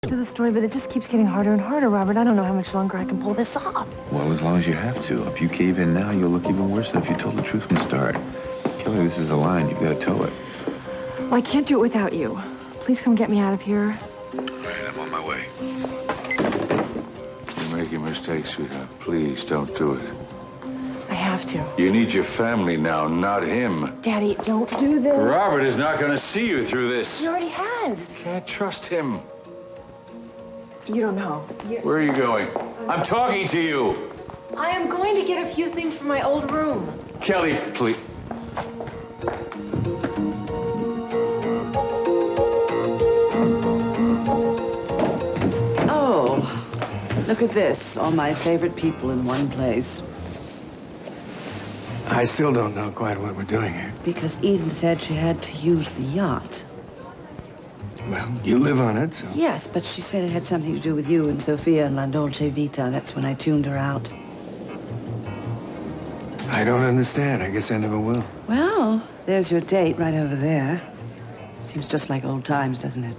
To the story, but it just keeps getting harder and harder, Robert. I don't know how much longer I can pull this off. Well, as long as you have to. If you cave in now, you'll look even worse than if you told the truth from the start. Kelly, this is a line. You've got to toe it. Well, I can't do it without you. Please come get me out of here. All right, I'm on my way. You're making mistakes, sweetheart. Please don't do it. I have to. You need your family now, not him. Daddy, don't do this. Robert is not going to see you through this. He already has. Can't trust him. You don't know. Where are you going? I'm talking to you. I am going to get a few things from my old room. Kelly, please. Oh, look at this. All my favorite people in one place. I still don't know quite what we're doing here. Because Eden said she had to use the yacht. Well, you live on it, so... Yes, but she said it had something to do with you and Sophia and La Dolce Vita. That's when I tuned her out. I don't understand. I guess I never will. Well, there's your date right over there. Seems just like old times, doesn't it?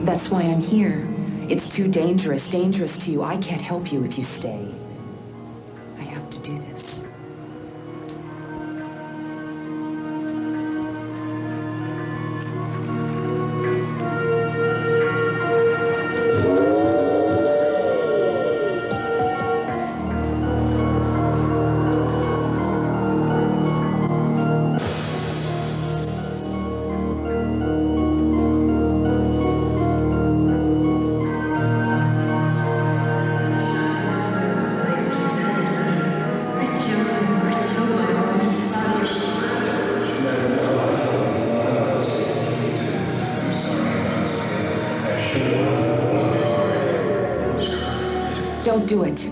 That's why I'm here. It's too dangerous to you. I can't help you if you stay. I have to do this. Don't do it.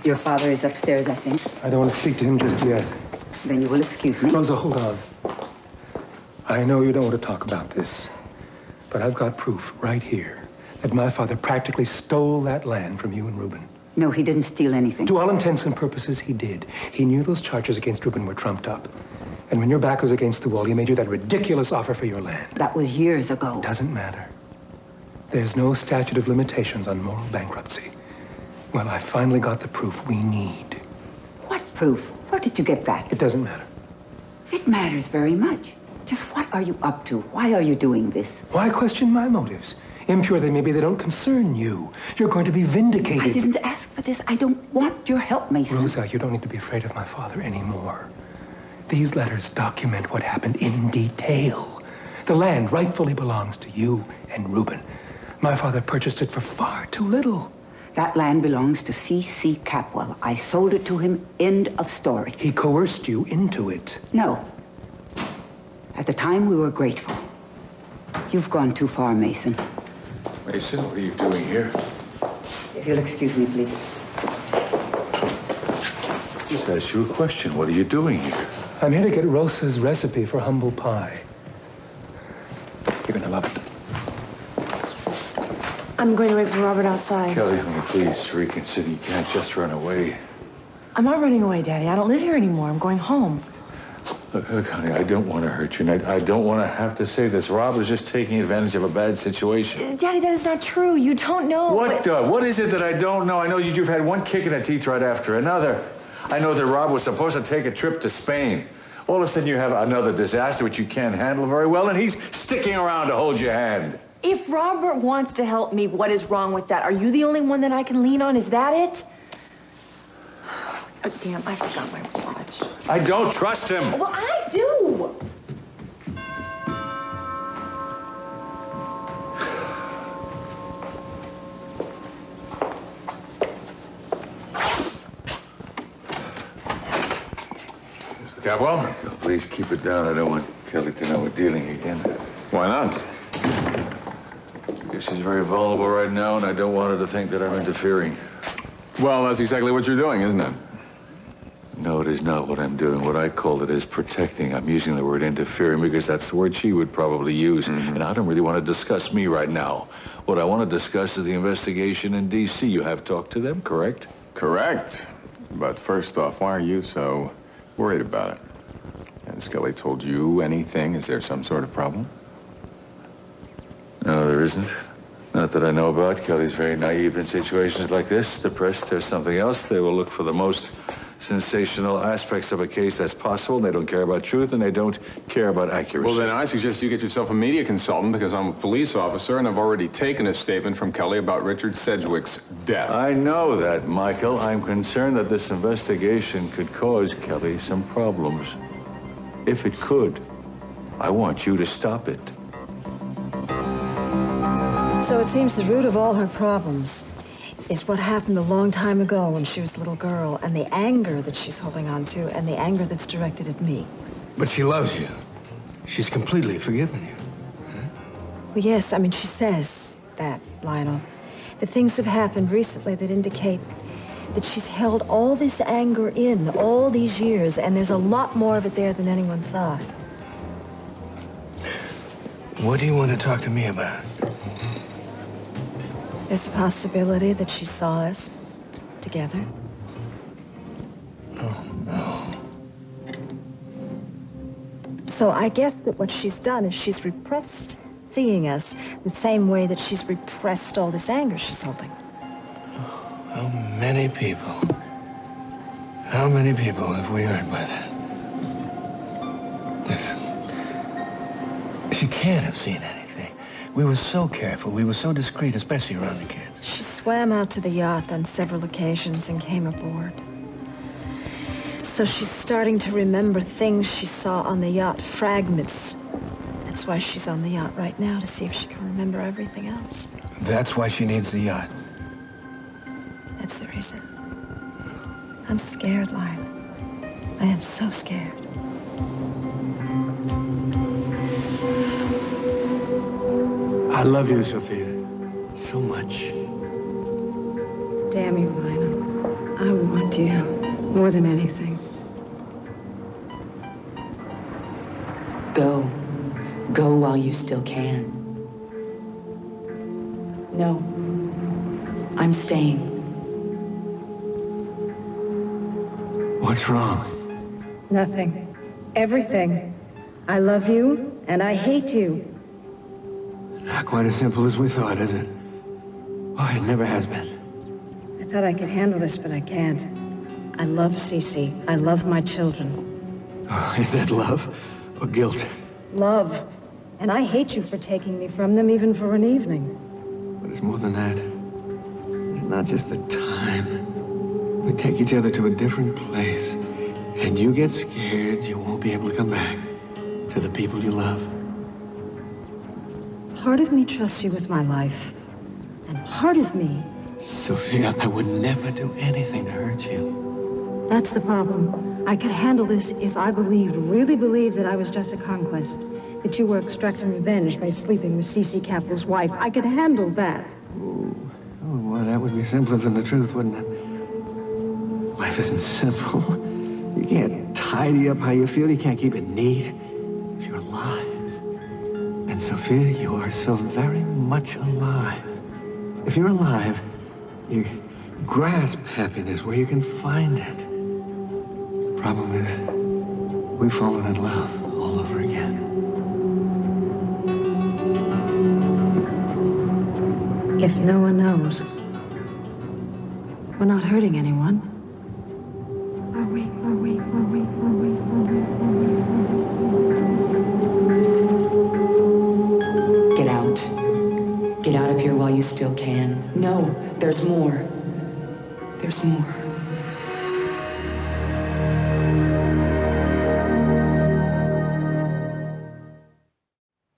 Your father is upstairs, I think. I don't want to speak to him just yet. Then you will excuse me. Rosa, hold on. I know you don't want to talk about this, but I've got proof right here that my father practically stole that land from you and Reuben. No, he didn't steal anything. To all intents and purposes, he did. He knew those charges against Reuben were trumped up. And when your back was against the wall, he made you that ridiculous offer for your land. That was years ago. Doesn't matter. There's no statute of limitations on moral bankruptcy. Well, I finally got the proof we need. What proof? Where did you get that? It doesn't matter. It matters very much. Just what are you up to? Why are you doing this? Why question my motives? Impure they may be, they don't concern you. You're going to be vindicated. I didn't ask for this. I don't want your help, Mason. Rosa, you don't need to be afraid of my father anymore. These letters document what happened in detail. The land rightfully belongs to you and Reuben. My father purchased it for far too little. That land belongs to C.C. Capwell. I sold it to him. End of story. He coerced you into it. No. At the time, we were grateful. You've gone too far, Mason. Mason, what are you doing here? If you'll excuse me, please. Just asked you a question. What are you doing here? I'm here to get Rosa's recipe for humble pie. You're gonna love it. I'm going to wait for Robert outside. Kelly, honey, please reconsider. You can't just run away. I'm not running away, Daddy. I don't live here anymore. I'm going home. Look, honey, I don't want to hurt you, and I don't want to have to say this. Rob is just taking advantage of a bad situation. Daddy, that is not true. You don't know. What is it that I don't know? I know you've had one kick in the teeth right after another. I know that Rob was supposed to take a trip to Spain. All of a sudden you have another disaster which you can't handle very well, and he's sticking around to hold your hand. If Robert wants to help me, what is wrong with that? Are you the only one that I can lean on? Is that it? Oh, damn, I forgot my watch. I don't trust him. Well, I do. Mr. Capwell? Please keep it down. I don't want Kelly to know we're dealing again. Why not? Because she's very vulnerable right now, and I don't want her to think that I'm interfering. Well, that's exactly what you're doing, isn't it? No, it is not what I'm doing. What I call it is protecting. I'm using the word interfering because that's the word she would probably use. And I don't really want to discuss me right now. What I want to discuss is the investigation in D.C. You have talked to them, correct? Correct. But first off, why are you so worried about it? Has Kelly told you anything? Is there some sort of problem? No, there isn't. Not that I know about. Kelly's very naive in situations like this. The press, there's something else. They will look for the most sensational aspects of a case as possible. They don't care about truth, and they don't care about accuracy. Well, then I suggest you get yourself a media consultant, because I'm a police officer, and I've already taken a statement from Kelly about Richard Sedgwick's death. I know that, Michael. I'm concerned that this investigation could cause Kelly some problems. If it could, I want you to stop it. So it seems the root of all her problems is what happened a long time ago when she was a little girl, and the anger that she's holding on to, and the anger that's directed at me. But she loves you. She's completely forgiven you. Well, yes, I mean, she says that, Lionel. But things have happened recently that indicate that she's held all this anger in all these years, and there's a lot more of it there than anyone thought. What do you want to talk to me about? There's a possibility that she saw us together. Oh, no. So I guess that what she's done is she's repressed seeing us the same way that she's repressed all this anger she's holding. How many people have we hurt by that? Listen, she can't have seen anything. We were so careful, we were so discreet, especially around the kids. She swam out to the yacht on several occasions and came aboard. So she's starting to remember things she saw on the yacht, fragments. That's why she's on the yacht right now, to see if she can remember everything else. That's why she needs the yacht. That's the reason. I'm scared, Lionel. I am so scared. I love you, Sophia, so much. Damn you, Lionel. I want you more than anything. Go. Go while you still can. No. I'm staying. What's wrong? Nothing. Everything. I love you, and I hate you. Not quite as simple as we thought, is it? Oh, it never has been. I thought I could handle this, but I can't. I love Cece. I love my children. Oh, is that love or guilt? Love. And I hate you for taking me from them, even for an evening. But it's more than that. It's not just the time. We take each other to a different place. And you get scared you won't be able to come back to the people you love. Part of me trusts you with my life. And part of me... Sophia, I would never do anything to hurt you. That's the problem. I could handle this if I really believed that I was just a conquest. That you were extracting revenge by sleeping with Cece Capel's wife. I could handle that. Oh, well, that would be simpler than the truth, wouldn't it? Life isn't simple. You can't tidy up how you feel. You can't keep it neat if you're alive. And Sophia, you are so very much alive. If you're alive, you grasp happiness where you can find it. The problem is, we've fallen in love all over again. If no one knows, we're not hurting anyone. Are we? Get out. Get out of here while you still can. No, there's more. There's more.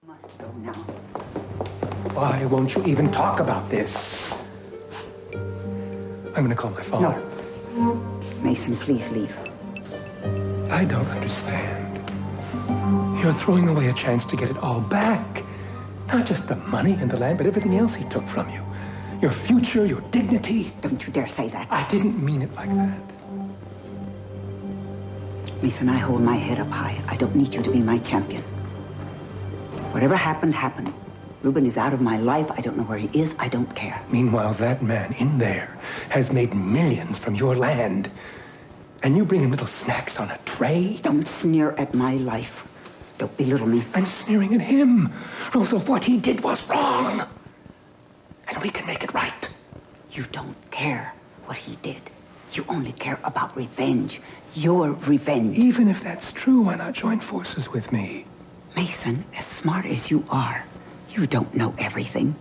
Must go now. Why won't you even talk about this? I'm gonna call my father. No. Mason, please leave. I don't understand. You're throwing away a chance to get it all back. Not just the money and the land, but everything else he took from you. Your future, your dignity. Don't you dare say that. I didn't mean it like that. Mason, I hold my head up high. I don't need you to be my champion. Whatever happened, happened. Reuben is out of my life. I don't know where he is. I don't care. Meanwhile, that man in there has made millions from your land. And you bring him little snacks on a tray? Don't sneer at my life. Don't belittle me. I'm sneering at him. Rosa, what he did was wrong. And we can make it right. You don't care what he did. You only care about revenge. Your revenge. Even if that's true, why not join forces with me? Mason, as smart as you are, you don't know everything.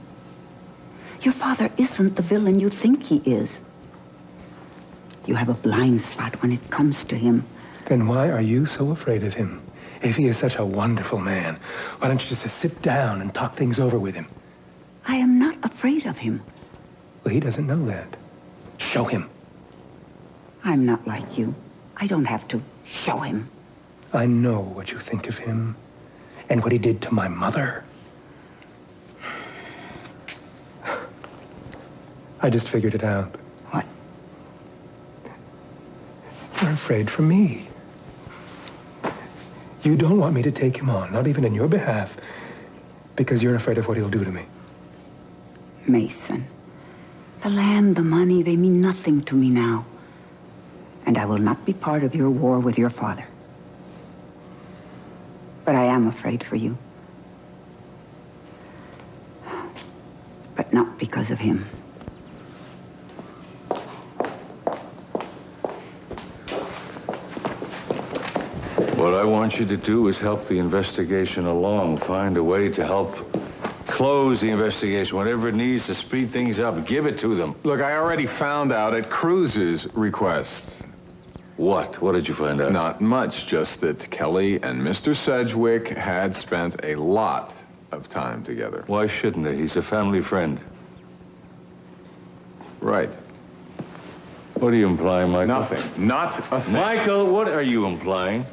Your father isn't the villain you think he is. You have a blind spot when it comes to him. Then why are you so afraid of him? If he is such a wonderful man, why don't you just sit down and talk things over with him? I am not afraid of him. Well, he doesn't know that. Show him. I'm not like you. I don't have to show him. I know what you think of him and what he did to my mother. I just figured it out. What? You're afraid for me. You don't want me to take him on, not even in your behalf, because you're afraid of what he'll do to me. Mason, the land, the money, they mean nothing to me now. And I will not be part of your war with your father. But I am afraid for you. But not because of him. What I want you to do is help the investigation along. Find a way to help close the investigation. Whatever it needs to speed things up, give it to them. Look, I already found out at Cruz's request. What? What did you find out? Not much, just that Kelly and Mr. Sedgwick had spent a lot of time together. Why shouldn't they? He's a family friend. Right. What are you implying, Michael? Nothing. Not a thing. Michael, what are you implying?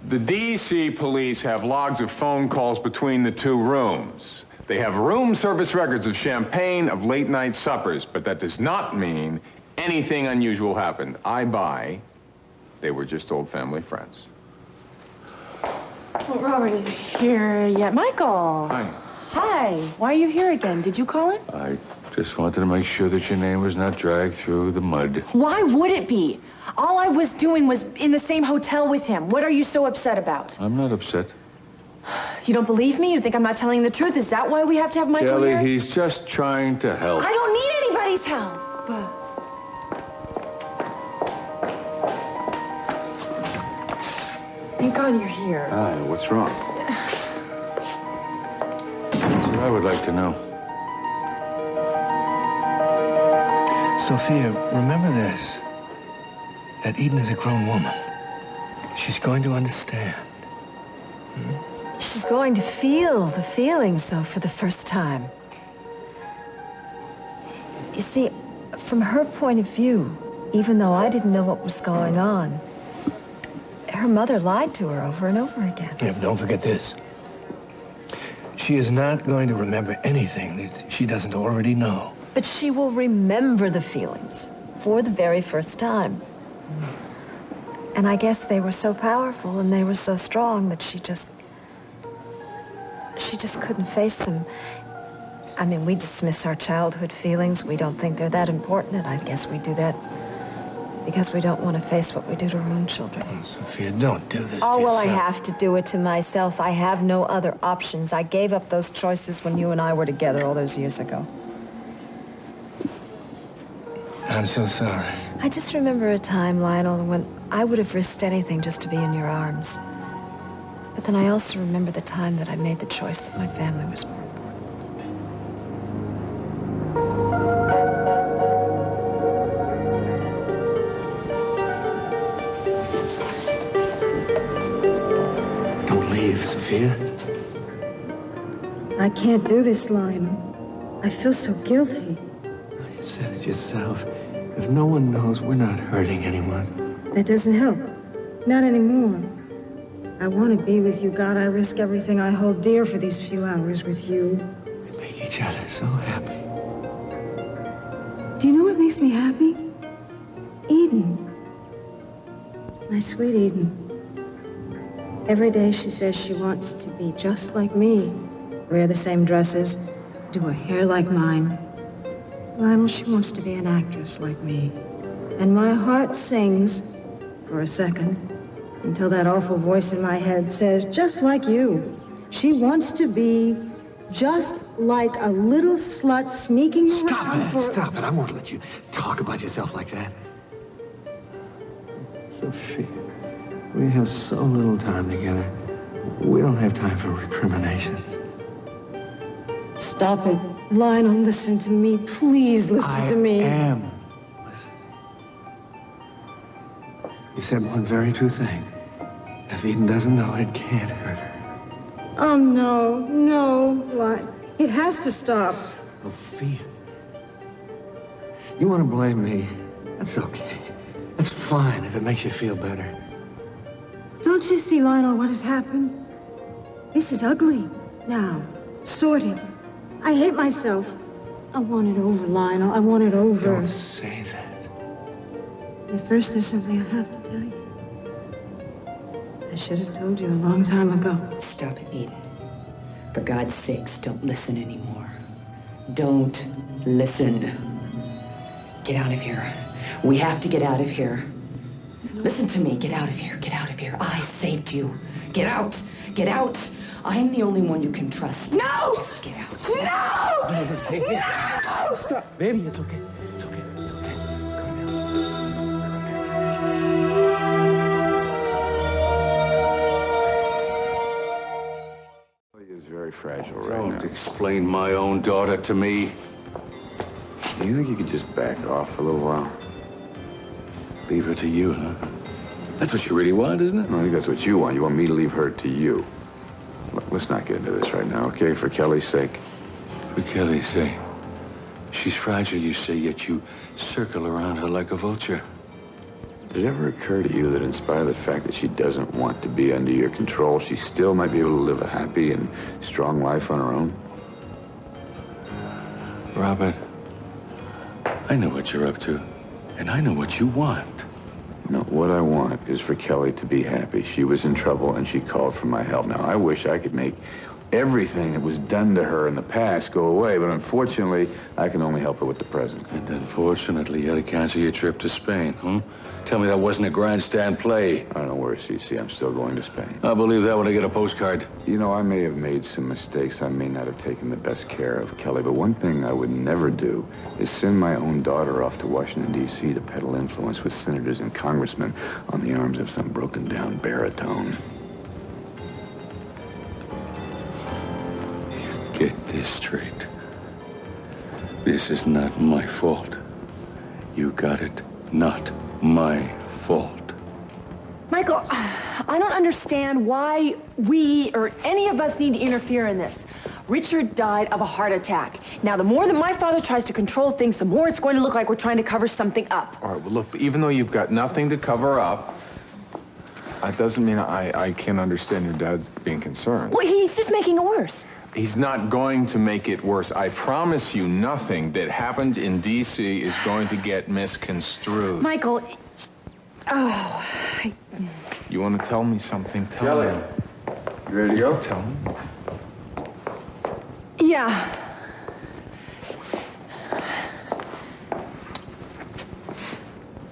The D.C. police have logs of phone calls between the two rooms. They have room service records of champagne, of late-night suppers, but that does not mean anything unusual happened. I buy they were just old family friends. Well, Robert isn't here yet. Michael. Hi. Hi. Why are you here again? Did you call him? I just wanted to make sure that your name was not dragged through the mud. Why would it be? All I was doing was in the same hotel with him. What are you so upset about? I'm not upset. You don't believe me? You think I'm not telling the truth? Is that why we have to have Michael Kelly, here? he's just trying to help. I don't need anybody's help. Thank God you're here. Hi, what's wrong? That's what I would like to know. Sophia, remember this. That Eden is a grown woman. She's going to understand. She's going to feel the feelings, though, for the first time. You see, from her point of view, even though I didn't know what was going on, her mother lied to her over and over again. Yeah, but don't forget this. She is not going to remember anything that she doesn't already know. But she will remember the feelings for the very first time. And I guess they were so powerful and they were so strong that she just couldn't face them. I mean, we dismiss our childhood feelings. We don't think they're that important, and I guess we do that because we don't want to face what we do to our own children. Oh, Sophia, don't do this Oh, to well, I yourself. have to do it to myself. I have no other options. I gave up those choices when you and I were together all those years ago. I'm so sorry. I just remember a time, Lionel, when I would have risked anything just to be in your arms. But then I also remember the time that I made the choice that my family was more important. Don't leave, Sophia. I can't do this, Lionel. I feel so guilty. You said it yourself. If no one knows, we're not hurting anyone. That doesn't help. Not anymore. I want to be with you, God. I risk everything I hold dear for these few hours with you. We make each other so happy. Do you know what makes me happy? Eden. My sweet Eden. Every day she says she wants to be just like me. Wear the same dresses. Do her hair like mine. Lionel, she wants to be an actress like me. And my heart sings for a second until that awful voice in my head says, just like you. She wants to be just like a little slut sneaking around for... Stop it. I won't let you talk about yourself like that. Sophia, we have so little time together. We don't have time for recriminations. Stop it. Lionel, listen to me. Please listen to me. I am listening. You said one very true thing. If Eden doesn't know, it can't hurt her. Oh, no, no. What? It has to stop. Sophia. You want to blame me? That's okay. That's fine if it makes you feel better. Don't you see, Lionel, what has happened? This is ugly. Now, sorted. I hate myself. I want it over, Lionel. I want it over. Don't say that. At first, there's something I have to tell you. I should have told you a long time ago. Stop it, Eden. For God's sakes, don't listen anymore. Don't listen. Get out of here. We have to get out of here. Listen to me. Get out of here. Get out of here. I saved you. Get out. Get out. I'm the only one you can trust. No! Just get out. No! No! Stop. Baby, it's okay. It's okay. It's okay. Calm down. He is very fragile right now. Don't explain my own daughter to me. Do you think you could just back off for a little while? Leave her to you, huh? That's what you really want, isn't it? No, I think that's what you want. You want me to leave her to you. Look, let's not get into this right now, okay? For Kelly's sake. For Kelly's sake. She's fragile, you say, yet you circle around her like a vulture. Did it ever occur to you that in spite of the fact that she doesn't want to be under your control, she still might be able to live a happy and strong life on her own? Robert, I know what you're up to, and I know what you want. No, what I want is for Kelly to be happy. She was in trouble, and she called for my help. Now, I wish I could make everything that was done to her in the past go away, but unfortunately, I can only help her with the present. And unfortunately, you had to cancel your trip to Spain, huh? Tell me that wasn't a grandstand play. I don't worry, CC. I'm still going to Spain. I'll believe that when I get a postcard. You know, I may have made some mistakes. I may not have taken the best care of Kelly, but one thing I would never do is send my own daughter off to Washington, D.C. to peddle influence with senators and congressmen on the arms of some broken-down baritone. Get this straight. This is not my fault. You got it? Not my fault. Michael, I don't understand why we or any of us need to interfere in this. Richard died of a heart attack. Now, the more that my father tries to control things, the more it's going to look like we're trying to cover something up. All right, well, look, even though you've got nothing to cover up, that doesn't mean I can't understand your dad being concerned. Well, he's just making it worse. He's not going to make it worse. I promise you nothing that happened in D.C. is going to get misconstrued. Michael, You want to tell me something? Tell Kelly, me. you ready to go? Tell me. Yeah.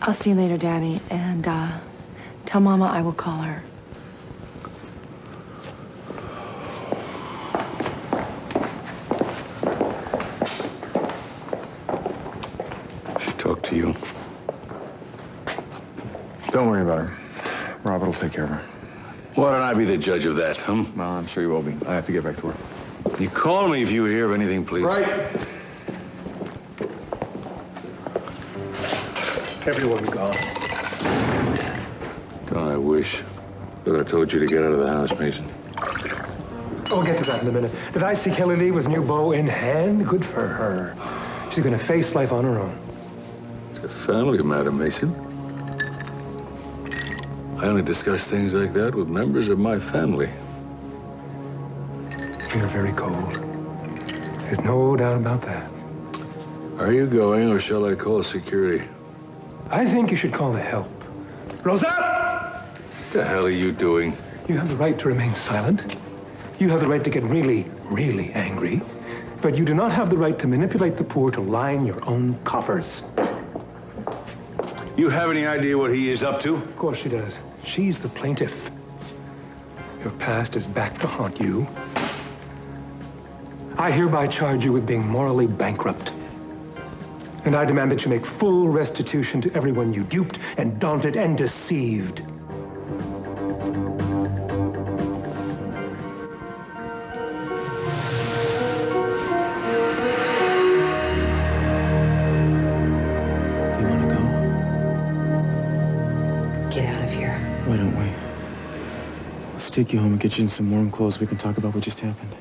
I'll see you later, Daddy. And, tell Mama I will call her. She talked to you? Don't worry about her. Robert will take care of her. Why don't I be the judge of that, huh? Well, I'm sure you will be. I have to get back to work. You call me if you hear of anything, please. Right. Everyone gone. Don't I wish. But I told you to get out of the house, Mason. We'll get to that in a minute. Did I see Kelly Lee with new bow in hand? Good for her. She's going to face life on her own. It's a family matter, Mason. I only discuss things like that with members of my family. You're very cold. There's no doubt about that. Are you going, or shall I call security? I think you should call the help. Rosa! What the hell are you doing? You have the right to remain silent. You have the right to get really, really angry. But you do not have the right to manipulate the poor to line your own coffers. You have any idea what he is up to? Of course she does. She's the plaintiff. Your past is back to haunt you. I hereby charge you with being morally bankrupt. And I demand that you make full restitution to everyone you duped and daunted and deceived. You want to go? Get out of here. Why don't we? Let's take you home and get you in some warm clothes. We can talk about what just happened.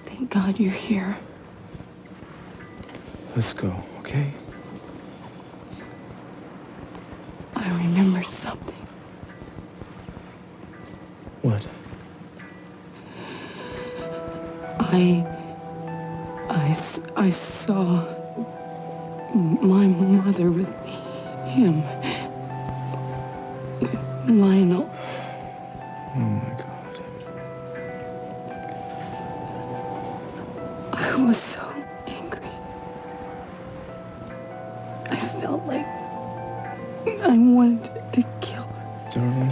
Thank God you're here. Let's go, okay? I remembered something. What? I saw my mother with him. With Lionel. Oh, my God. I was so angry. I felt like I wanted to kill her. Darling,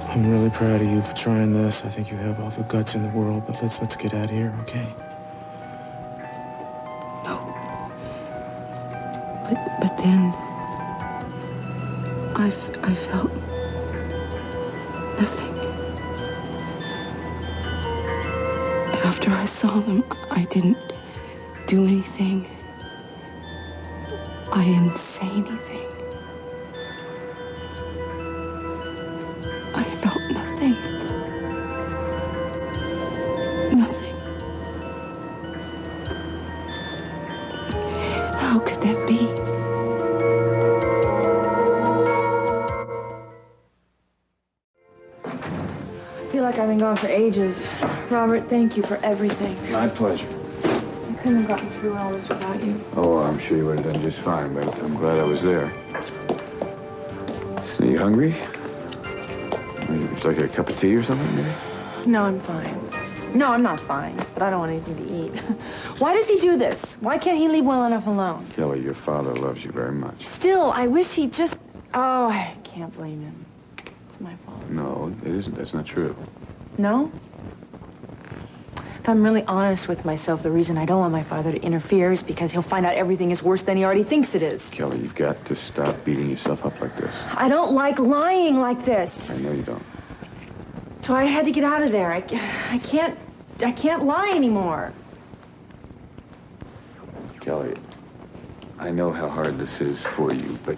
I'm really proud of you for trying this. I think you have all the guts in the world, but let's get out of here, okay? No. But then I felt nothing. After I saw them, I didn't do anything. I didn't say anything. I felt nothing. Nothing. How could that be? I feel like I've been gone for ages. Robert, thank you for everything. My pleasure. I couldn't have gotten through all this without you. Oh, I'm sure you would have done just fine, but I'm glad I was there. So, you hungry? Would you like a cup of tea or something, maybe? No, I'm fine. No, I'm not fine, but I don't want anything to eat. Why does he do this? Why can't he leave well enough alone? Kelly, your father loves you very much. Still, I wish he'd just... Oh, I can't blame him. It's my fault. No, it isn't. That's not true. No? If I'm really honest with myself, the reason I don't want my father to interfere is because he'll find out everything is worse than he already thinks it is. Kelly, you've got to stop beating yourself up like this. I don't like lying like this. I know you don't. So I had to get out of there. I can't lie anymore. Kelly, I know how hard this is for you, but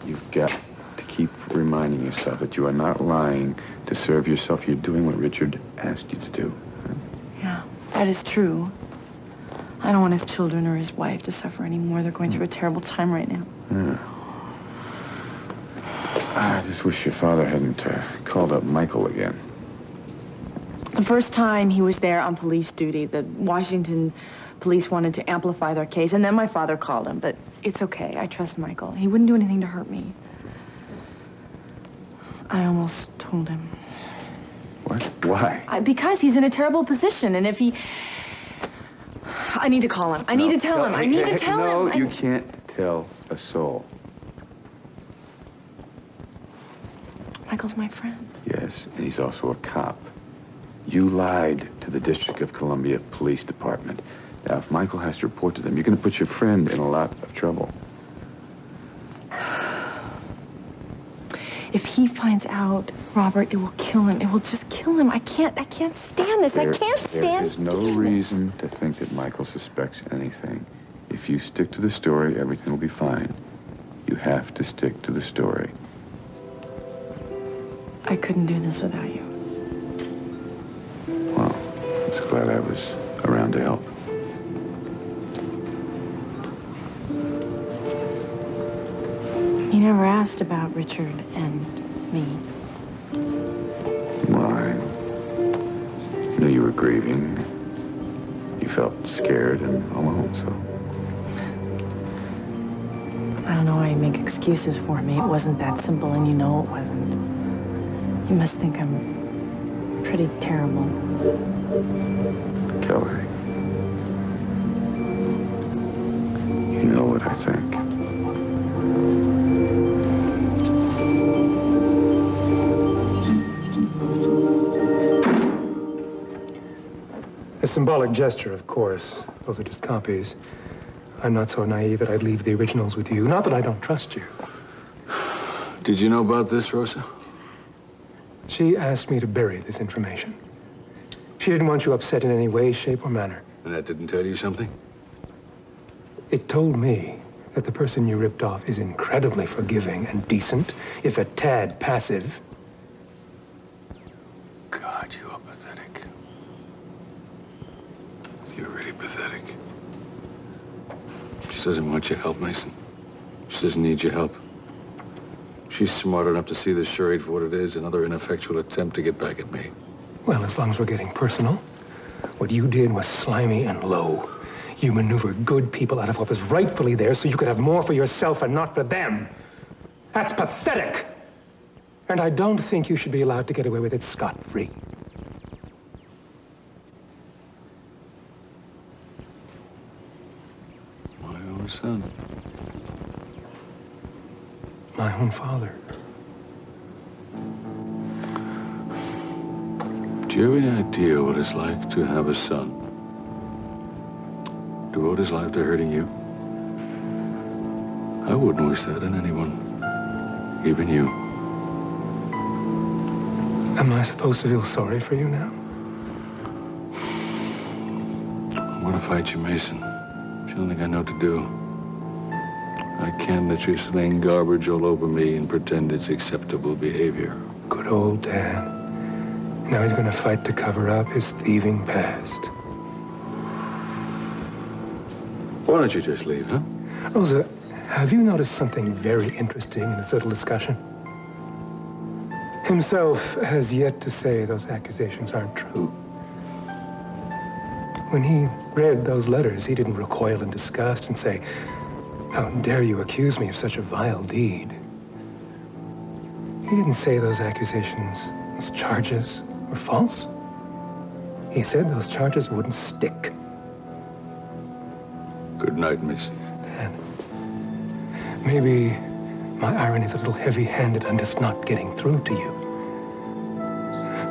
you've got to keep reminding yourself that you are not lying to serve yourself. You're doing what Richard asked you to do. Yeah, that is true. I don't want his children or his wife to suffer anymore. They're going through a terrible time right now. Yeah. I just wish your father hadn't called up Michael again. The first time he was there on police duty, the Washington police wanted to amplify their case, and then my father called him. But it's okay. I trust Michael. He wouldn't do anything to hurt me. I almost told him. What? Why? Because he's in a terrible position, and if he... I need to call him. I need to tell him. I need to tell him. No, you can't tell a soul. Michael's my friend. Yes, and he's also a cop. You lied to the District of Columbia Police Department. Now, if Michael has to report to them, you're going to put your friend in a lot of trouble. If he finds out, Robert, it will kill him. It will just kill him. I can't stand this. I can't stand There is no reason to think that Michael suspects anything. If you stick to the story, everything will be fine. You have to stick to the story. I couldn't do this without you. Well, I'm just glad I was around to help. You never asked about Richard and me. Well, I knew you were grieving. You felt scared and alone, so... I don't know why you make excuses for me. It wasn't that simple, and you know it wasn't. You must think I'm pretty terrible. Kelly, you know what I think. A symbolic gesture, of course. Those are just copies. I'm not so naive that I'd leave the originals with you. Not that I don't trust you. Did you know about this, Rosa? She asked me to bury this information. She didn't want you upset in any way, shape, or manner. And that didn't tell you something? It told me that the person you ripped off is incredibly forgiving and decent, if a tad passive. God, you are pathetic. You're really pathetic. She doesn't want your help, Mason. She doesn't need your help. She's smart enough to see this charade for what it is, another ineffectual attempt to get back at me. Well, as long as we're getting personal, what you did was slimy and low. You maneuvered good people out of what was rightfully theirs so you could have more for yourself and not for them. That's pathetic. And I don't think you should be allowed to get away with it scot-free. My own son. My own father. Do you have any idea what it's like to have a son? Devote his life to hurting you? I wouldn't wish that on anyone. Even you. Am I supposed to feel sorry for you now? I want to fight you, Mason. But you don't think I know what to do. I can't let you sling garbage all over me and pretend it's acceptable behavior. Good old Dad. Now he's going to fight to cover up his thieving past. Why don't you just leave, huh? Rosa, have you noticed something very interesting in this little discussion? Himself has yet to say those accusations aren't true. When he read those letters, he didn't recoil in disgust and say, "How dare you accuse me of such a vile deed?" He didn't say those accusations, those charges, were false. He said those charges wouldn't stick. Good night, Miss. Dad, maybe my irony's a little heavy-handed. I'm just not getting through to you.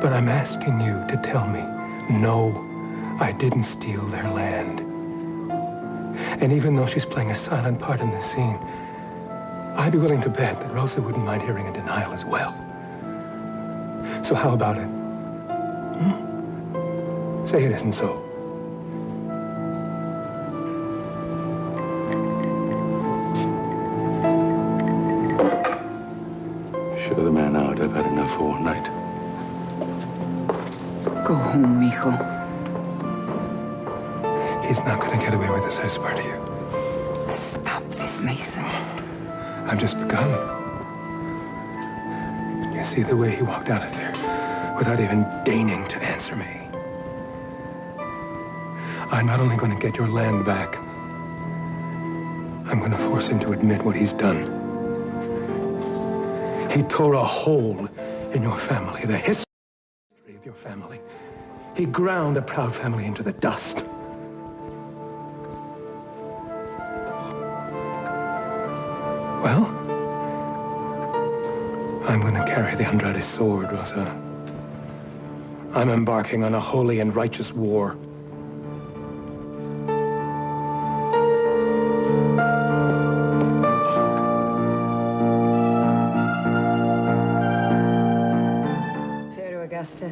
But I'm asking you to tell me, no, I didn't steal their land. And even though she's playing a silent part in this scene, I'd be willing to bet that Rosa wouldn't mind hearing a denial as well. So how about it? Say it isn't so. Show the man out. I've had enough for one night. Go home, mijo. He's not going to get away with this, I swear to you. Stop this, Mason. I've just begun. You see the way he walked out of there without even deigning to answer me. I'm not only going to get your land back, I'm going to force him to admit what he's done. He tore a hole in your family, the history of your family. He ground a proud family into the dust. Well, I'm going to carry the Andrade sword, Rosa. I'm embarking on a holy and righteous war. Fair to Augusta.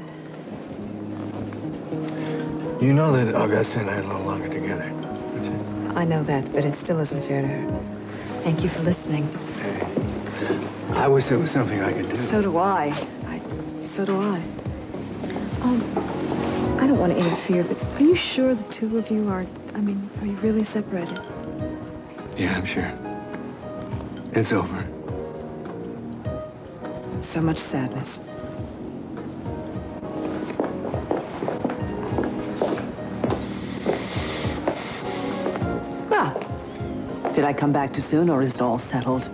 You know that Augusta and I are no longer together. That's it. I know that, but it still isn't fair to her. Thank you for listening. Hey, I wish there was something I could do. So do I. So do I. I don't want to interfere, but are you sure the two of you are, are you really separated? Yeah, I'm sure. It's over. So much sadness. Well, did I come back too soon, or is it all settled?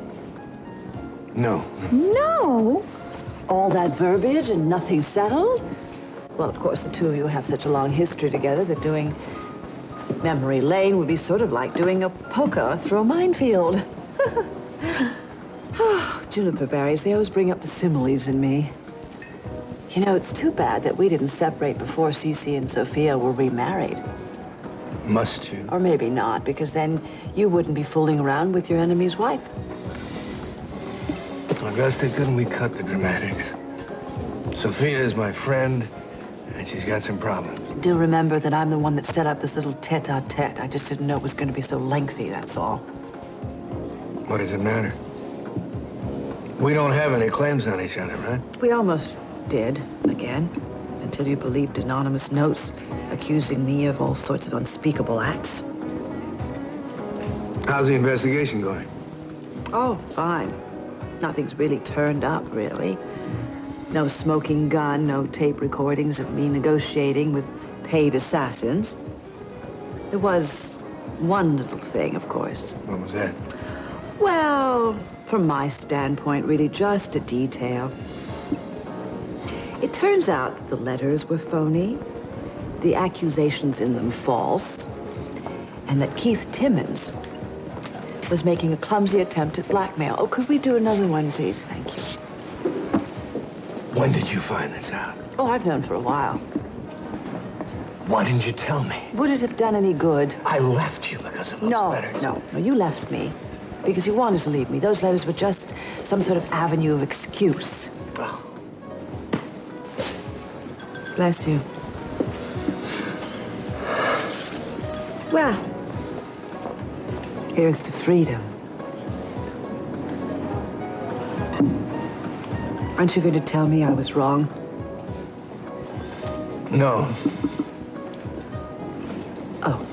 No. No? All that verbiage and nothing settled? Well, of course, the two of you have such a long history together that doing memory lane would be sort of like doing a polka through a minefield. Oh, juniper berries, they always bring up the similes in me. You know, it's too bad that we didn't separate before Cece and Sophia were remarried. Must you? Or maybe not, because then you wouldn't be fooling around with your enemy's wife. Augusta, couldn't we cut the dramatics? Sophia is my friend, and she's got some problems. Do remember that I'm the one that set up this little tete-a-tete. I just didn't know it was going to be so lengthy, that's all. What does it matter? We don't have any claims on each other, right? We almost did, again, until you believed anonymous notes accusing me of all sorts of unspeakable acts. How's the investigation going? Oh, fine. Nothing's really turned up, really. No smoking gun, no tape recordings of me negotiating with paid assassins. There was one little thing, of course. What was that? Well, from my standpoint, really just a detail. It turns out that the letters were phony, the accusations in them false, and that Keith Timmons was making a clumsy attempt at blackmail. Oh, could we do another one, please? Thank you. When did you find this out? Oh, I've known for a while. Why didn't you tell me? Would it have done any good? I left you because of those letters. No, you left me because you wanted to leave me. Those letters were just some sort of avenue of excuse. Oh. Bless you. Well, here's to freedom. Aren't you going to tell me I was wrong? No. Oh.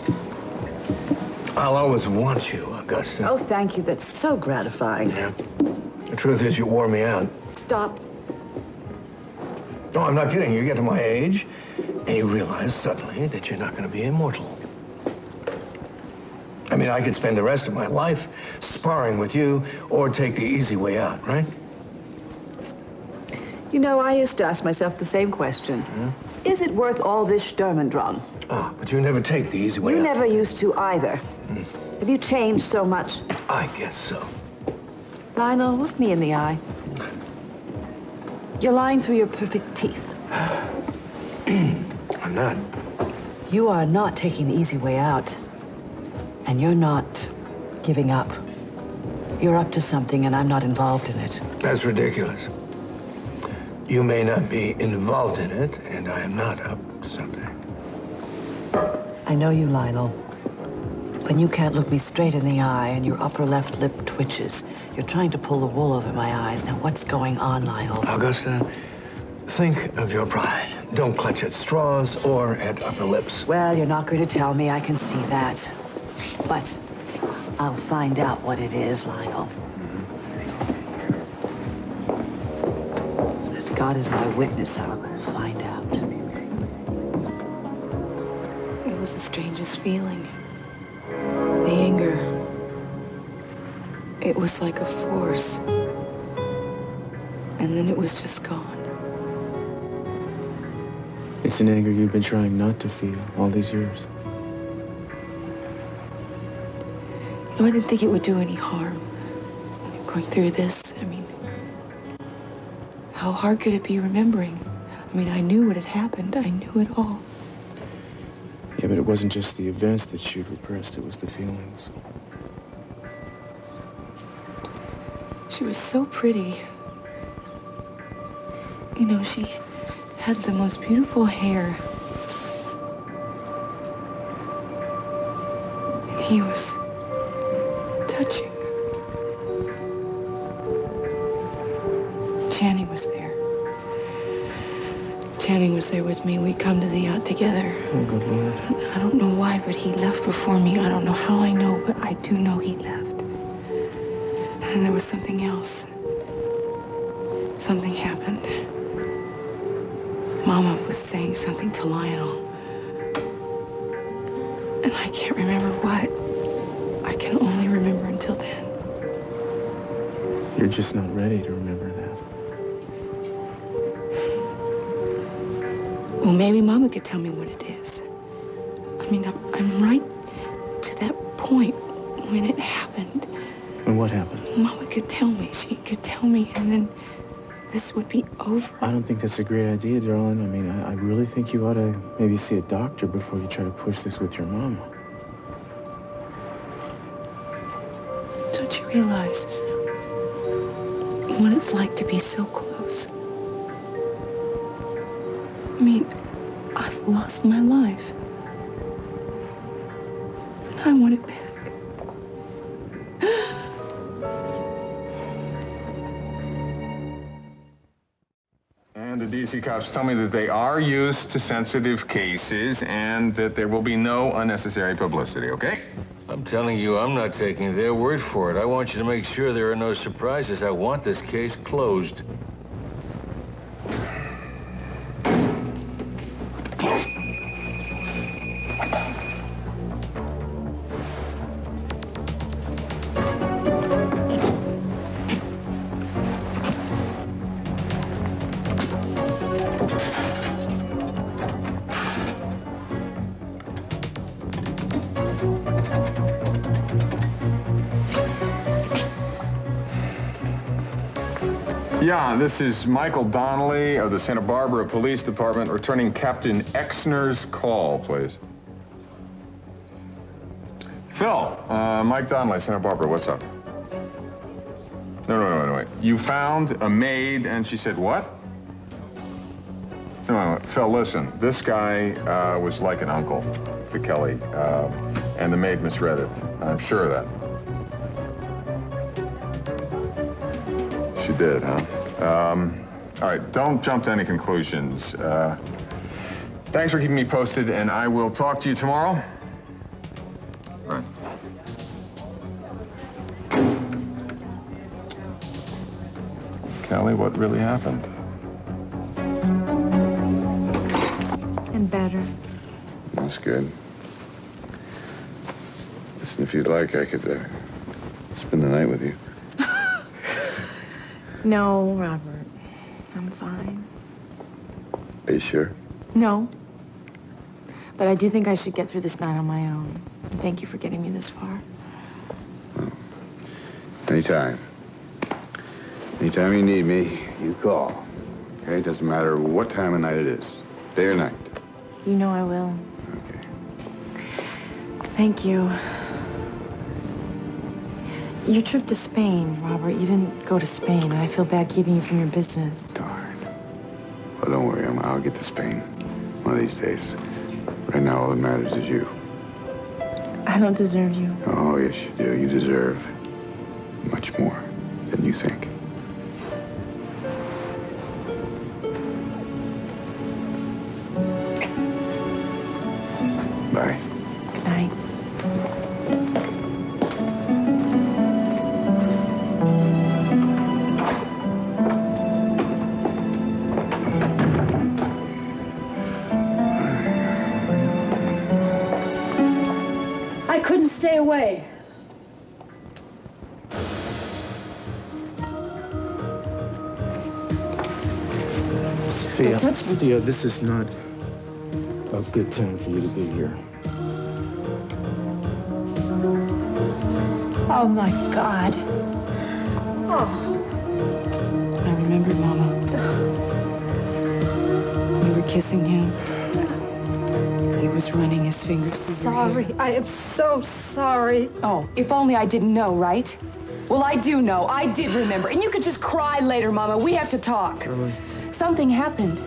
I'll always want you, Augusta. Oh, thank you. That's so gratifying. Yeah. The truth is, you wore me out. Stop. No, I'm not kidding. You get to my age, and you realize suddenly that you're not going to be immortal. I mean, I could spend the rest of my life sparring with you or take the easy way out, right? You know, I used to ask myself the same question. Hmm? Is it worth all this Sturmendrang? Oh, but you never take the easy way You out. never used to either. Hmm. Have you changed so much? I guess so. Lionel, look me in the eye. You're lying through your perfect teeth. I'm not. You are not taking the easy way out. And you're not giving up. You're up to something, and I'm not involved in it. That's ridiculous. You may not be involved in it, and I am not up to something. I know you, Lionel. When you can't look me straight in the eye and your upper left lip twitches, you're trying to pull the wool over my eyes. Now, what's going on, Lionel? Augusta, think of your pride. Don't clutch at straws or at upper lips. Well, you're not going to tell me. I can see that. But I'll find out what it is, Lionel. As God is my witness, I'll find out. It was the strangest feeling. The anger. It was like a force. And then it was just gone. It's an anger you've been trying not to feel all these years. I didn't think it would do any harm. going through this. I mean, how hard could it be remembering? I mean, I knew what had happened. I knew it all. Yeah, but it wasn't just the events that she'd repressed. It was the feelings. She was so pretty. You know, she had the most beautiful hair. And he was touching. Channing was there. Channing was there with me. We'd come to the yacht together. Oh, good Lord. I don't know why, but he left before me. I don't know how I know, but I do know he left. And there was something else. Something happened. Mama was saying something to Lionel. And I can't remember what. I can only remember until then. You're just not ready to remember that. Well, maybe Mama could tell me what it is. I mean, I'm right to that point when it happened. And what happened? Mama could tell me. She could tell me, and then this would be over. I don't think that's a great idea, darling. I mean, I really think you ought to maybe see a doctor before you try to push this with your mama. Don't you realize what it's like to be so close? I mean, I've lost my life. And I want it back. And the DC cops tell me that they are used to sensitive cases and that there will be no unnecessary publicity, okay? I'm telling you, I'm not taking their word for it. I want you to make sure there are no surprises. I want this case closed. Yeah, this is Michael Donnelly of the Santa Barbara Police Department returning Captain Exner's call, please. Phil, Mike Donnelly, Santa Barbara, what's up? No, wait. You found a maid and she said what? No, Phil, listen. This guy was like an uncle to Kelly, and the maid misread it. I'm sure of that. She did, huh? All right, don't jump to any conclusions. Thanks for keeping me posted, and I will talk to you tomorrow. All right. Kelly, what really happened? And better. That's good. Listen, if you'd like, I could spend the night with you. No, Robert. I'm fine. Are you sure? No. But I do think I should get through this night on my own. And thank you for getting me this far. Well, anytime. Anytime you need me, you call. Okay? It doesn't matter what time of night it is. Day or night. You know I will. Okay. Thank you. Your trip to Spain, Robert, you didn't go to Spain, and I feel bad keeping you from your business. Darn. Well, don't worry. I'll get to Spain one of these days. Right now, all that matters is you. I don't deserve you. Oh, yes, you do. You deserve much more than you think. Bye. Good night. I couldn't stay away. Thea, Don't touch me. Thea, this is not a good time for you to be here. Oh, my God. I remember, Mama. You were kissing him. He was running his fingers through your hair. Sorry. I am so sorry. Oh, if only I didn't know, right? Well, I do know. I did remember. And you could just cry later, Mama. We have to talk. Really? Something happened.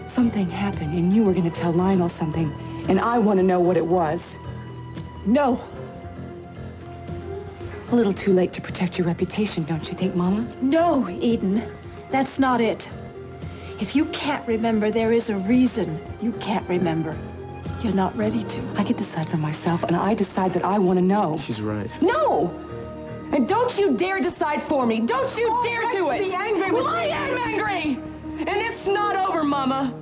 Something happened, and you were going to tell Lionel something, and I want to know what it was. No. A little too late to protect your reputation, don't you think, Mama? No, Eden. That's not it. If you can't remember, there is a reason you can't remember. You're not ready to. I can decide for myself, and I decide that I want to know. She's right. No! And don't you dare decide for me. Don't you dare do it. Be angry with well, I am angry! And it's not over, Mama.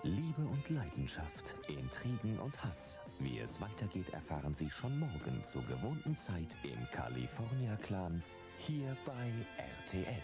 Liebe und Leidenschaft, Intrigen und Hass. Wie es weitergeht, erfahren Sie schon morgen zur gewohnten Zeit im California Clan, hier bei RTL.